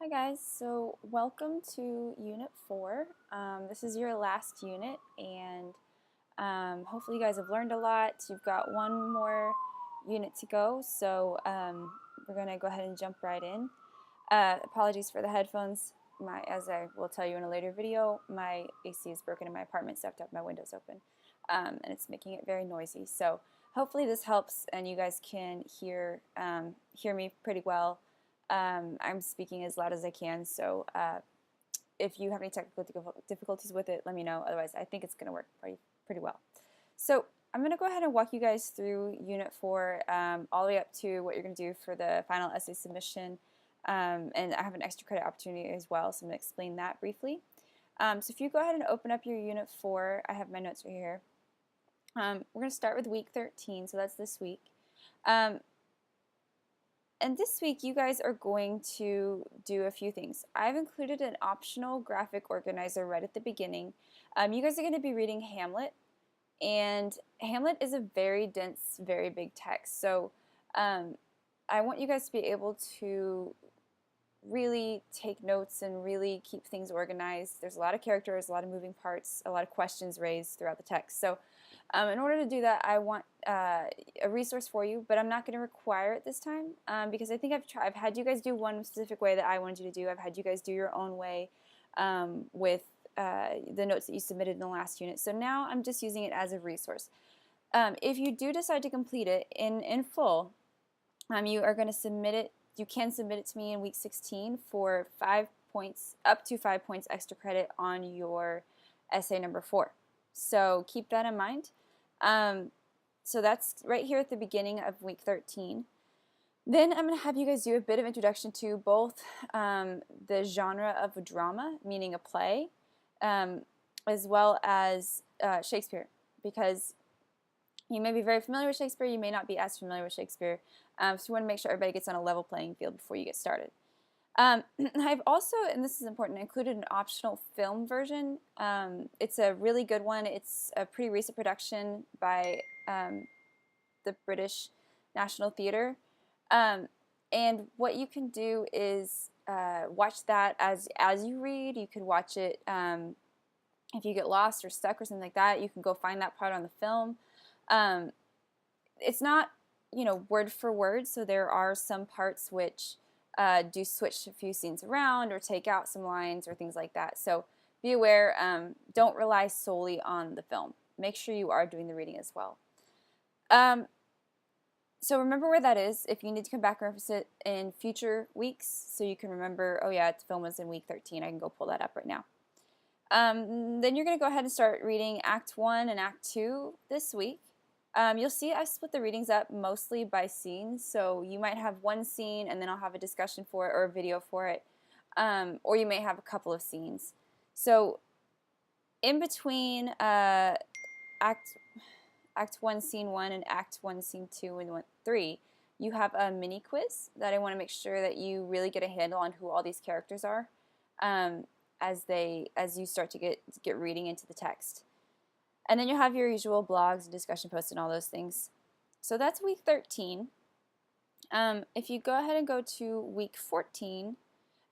Hi guys, so welcome to Unit 4. This is your last unit and hopefully you guys have learned a lot. You've got one more unit to go, so we're going to go ahead and jump right in. Apologies for the headphones. As I will tell you in a later video, my AC is broken in my apartment, so I have to have my windows open, and it's making it very noisy. So hopefully this helps and you guys can hear me pretty well. I'm speaking as loud as I can, so if you have any technical difficulties with it, let me know. Otherwise, I think it's going to work pretty well. So I'm going to go ahead and walk you guys through Unit 4 all the way up to what you're going to do for the final essay submission. And I have an extra credit opportunity as well, so I'm going to explain that briefly. So if you go ahead and open up your Unit 4, I have my notes right here. We're going to start with week 13, so that's this week. And this week you guys are going to do a few things. I've included an optional graphic organizer right at the beginning. You guys are going to be reading Hamlet, and Hamlet is a very dense, very big text. So I want you guys to be able to really take notes and really keep things organized. There's a lot of characters, a lot of moving parts, a lot of questions raised throughout the text. So in order to do that, I want a resource for you, but I'm not going to require it this time because I think I've had you guys do one specific way that I wanted you to do. I've had you guys do your own way with the notes that you submitted in the last unit. So now I'm just using it as a resource. If you do decide to complete it in full, you are going to submit it. You can submit it to me in week 16 for 5 points, up to 5 points extra credit on your essay number 4. So keep that in mind. So that's right here at the beginning of week 13. Then I'm going to have you guys do a bit of introduction to both the genre of a drama, meaning a play, as well as Shakespeare, because you may be very familiar with Shakespeare, you may not be as familiar with Shakespeare, so you want to make sure everybody gets on a level playing field before you get started. I've also, and this is important, included an optional film version. It's a really good one. It's a pretty recent production by the British National Theatre. And what you can do is watch that as you read. You could watch it if you get lost or stuck or something like that. You can go find that part on the film. It's not, word for word, so there are some parts which do switch a few scenes around or take out some lines or things like that. So be aware, don't rely solely on the film. Make sure you are doing the reading as well. So remember where that is. If you need to come back and reference it in future weeks so you can remember, oh yeah, the film was in week 13, I can go pull that up right now. Then you're going to go ahead and start reading Act 1 and Act 2 this week. You'll see I split the readings up mostly by scenes, so you might have one scene and then I'll have a discussion for it or a video for it, or you may have a couple of scenes. So in between Act 1, Scene 1 and Act 1, Scene 2 and 3, you have a mini quiz that I want to make sure that you really get a handle on who all these characters are as you start to get reading into the text. And then you'll have your usual blogs and discussion posts and all those things. So that's week 13. If you go ahead and go to week 14,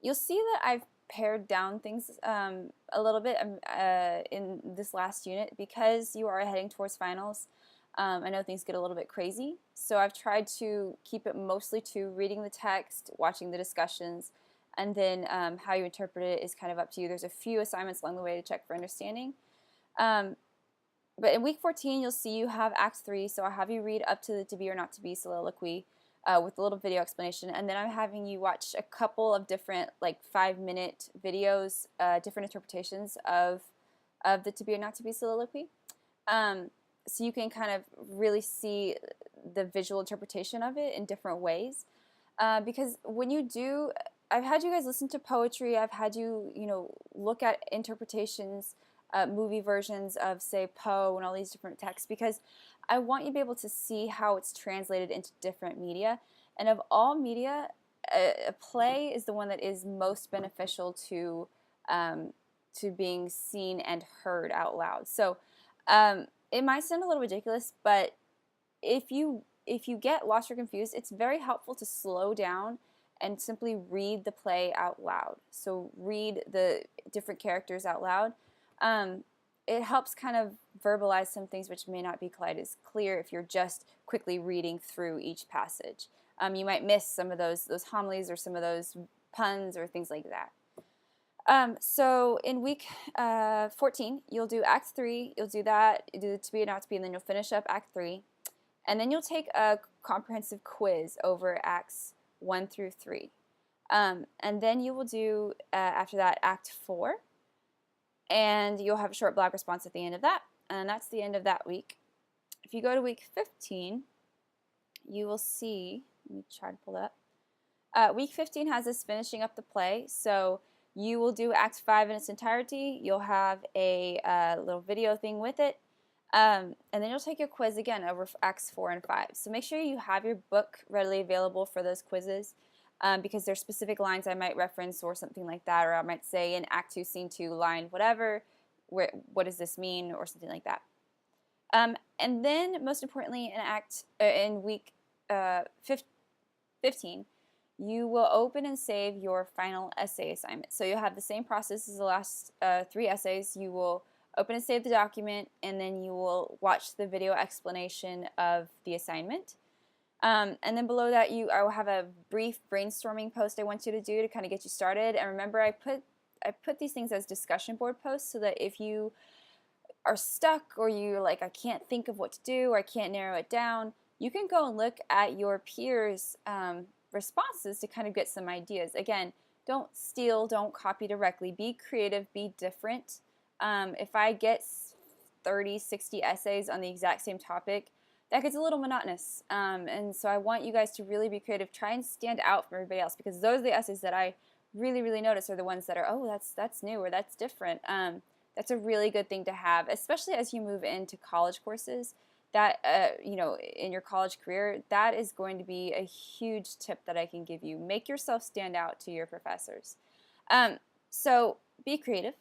you'll see that I've pared down things a little bit in this last unit because you are heading towards finals. I know things get a little bit crazy, so I've tried to keep it mostly to reading the text, watching the discussions, and then how you interpret it is kind of up to you. There's a few assignments along the way to check for understanding. But in week 14, you'll see you have Act 3, so I'll have you read up to the to be or not to be soliloquy with a little video explanation, and then I'm having you watch a couple of different, like 5-minute videos, different interpretations of the to be or not to be soliloquy. So you can kind of really see the visual interpretation of it in different ways. Because when you do, I've had you guys listen to poetry, I've had you, look at interpretations, movie versions of, say, Poe and all these different texts, because I want you to be able to see how it's translated into different media. And of all media, a play is the one that is most beneficial to being seen and heard out loud. So it might sound a little ridiculous, but if you get lost or confused, it's very helpful to slow down and simply read the play out loud. So read the different characters out loud. It helps kind of verbalize some things which may not be quite as clear if you're just quickly reading through each passage. You might miss some of those homilies or some of those puns or things like that. So in week 14, you'll do Act 3, you'll do that, you do the to be and not to be, and then you'll finish up Act 3. And then you'll take a comprehensive quiz over Acts 1 through 3. And then you will do, after that, Act 4. And you'll have a short blog response at the end of that. And that's the end of that week. If you go to week 15, you will see, let me try to pull that up. Week 15 has us finishing up the play. So you will do Act 5 in its entirety. You'll have a little video thing with it. And then you'll take your quiz again over Acts 4 and 5. So make sure you have your book readily available for those quizzes, because there's specific lines I might reference or something like that, or I might say in Act 2, Scene 2, line whatever, what does this mean, or something like that. And then, most importantly, in week 15, you will open and save your final essay assignment. So you'll have the same process as the last 3 essays. You will open and save the document, and then you will watch the video explanation of the assignment. And then below that, I will have a brief brainstorming post I want you to do to kind of get you started. And remember, I put these things as discussion board posts so that if you are stuck or you're like, I can't think of what to do or I can't narrow it down, you can go and look at your peers' responses to kind of get some ideas. Again, don't steal, don't copy directly. Be creative, be different. If I get 30, 60 essays on the exact same topic, that gets a little monotonous. And so I want you guys to really be creative. Try and stand out from everybody else, because those are the essays that I really, really notice are the ones that are, oh, that's new or that's different. That's a really good thing to have, especially as you move into college courses. That, in your college career, that is going to be a huge tip that I can give you. Make yourself stand out to your professors. So be creative.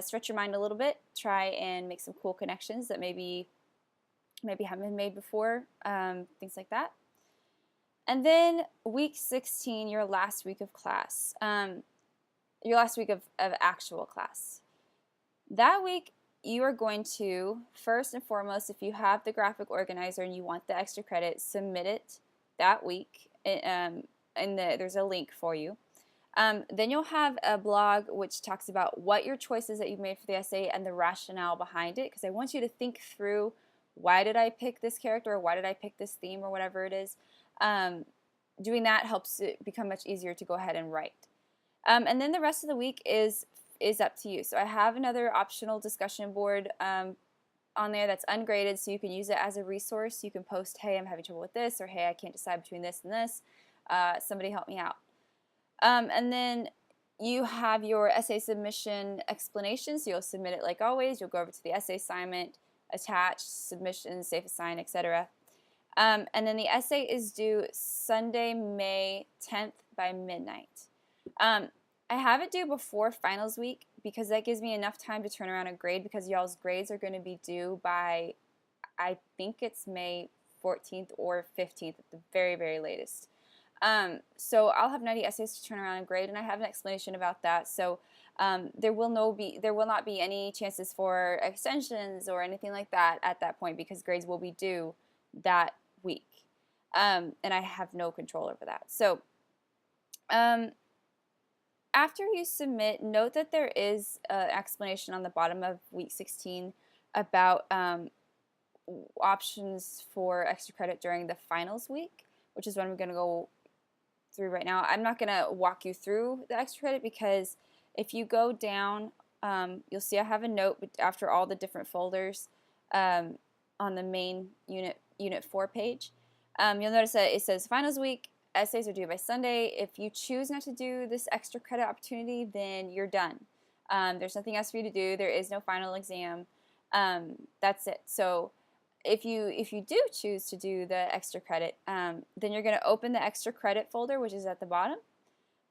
Stretch your mind a little bit. Try and make some cool connections that maybe haven't been made before, things like that. And then week 16, your last week of class, your last week of actual class. That week, you are going to, first and foremost, if you have the graphic organizer and you want the extra credit, submit it that week. There's a link for you. Then you'll have a blog which talks about what your choices that you've made for the essay and the rationale behind it, because I want you to think through, why did I pick this character, or why did I pick this theme, or whatever it is. Doing that helps it become much easier to go ahead and write. And then the rest of the week is up to you. So I have another optional discussion board on there that's ungraded, so you can use it as a resource. You can post, hey, I'm having trouble with this, or hey, I can't decide between this and this. Somebody help me out. And then you have your essay submission explanation, so you'll submit it like always. You'll go over to the essay assignment, attach, submission, safe assign, etc. And then the essay is due Sunday, May 10th by midnight. I have it due before finals week because that gives me enough time to turn around a grade, because y'all's grades are going to be due by, I think it's May 14th or 15th at the very, very latest. So I'll have 90 essays to turn around and grade, and I have an explanation about that. So there will not be any chances for extensions or anything like that at that point, because grades will be due that week, and I have no control over that. So after you submit, note that there is an explanation on the bottom of week 16 about options for extra credit during the finals week, which is what I'm going to go through right now. I'm not going to walk you through the extra credit, because if you go down, you'll see I have a note after all the different folders on the main Unit 4 page. You'll notice that it says finals week, essays are due by Sunday. If you choose not to do this extra credit opportunity, then you're done. There's nothing else for you to do. There is no final exam. That's it. So if you do choose to do the extra credit, then you're going to open the extra credit folder, which is at the bottom,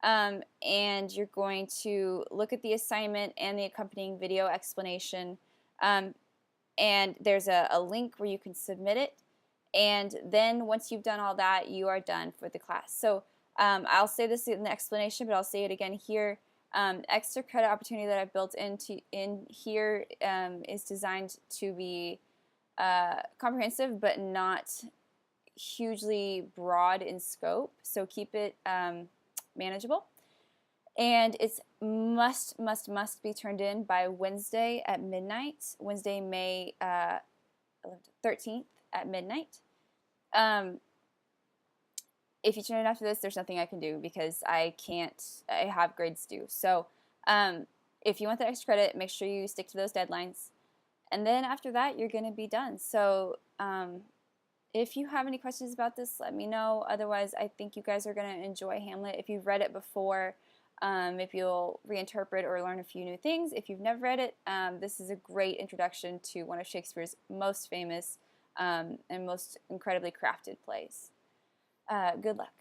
and you're going to look at the assignment and the accompanying video explanation, and there's a link where you can submit it. And then once you've done all that, you are done for the class. So I'll say this in the explanation, but I'll say it again here. Extra credit opportunity that I've built in here is designed to be comprehensive, but not hugely broad in scope. So keep it manageable. And it's must be turned in by Wednesday at midnight, Wednesday, May 13th at midnight. If you turn it after this, there's nothing I can do because I have grades due. So if you want the extra credit, make sure you stick to those deadlines. And then after that, you're going to be done. So if you have any questions about this, let me know. Otherwise, I think you guys are going to enjoy Hamlet. If you've read it before, if you'll reinterpret or learn a few new things. If you've never read it, this is a great introduction to one of Shakespeare's most famous and most incredibly crafted plays. Good luck.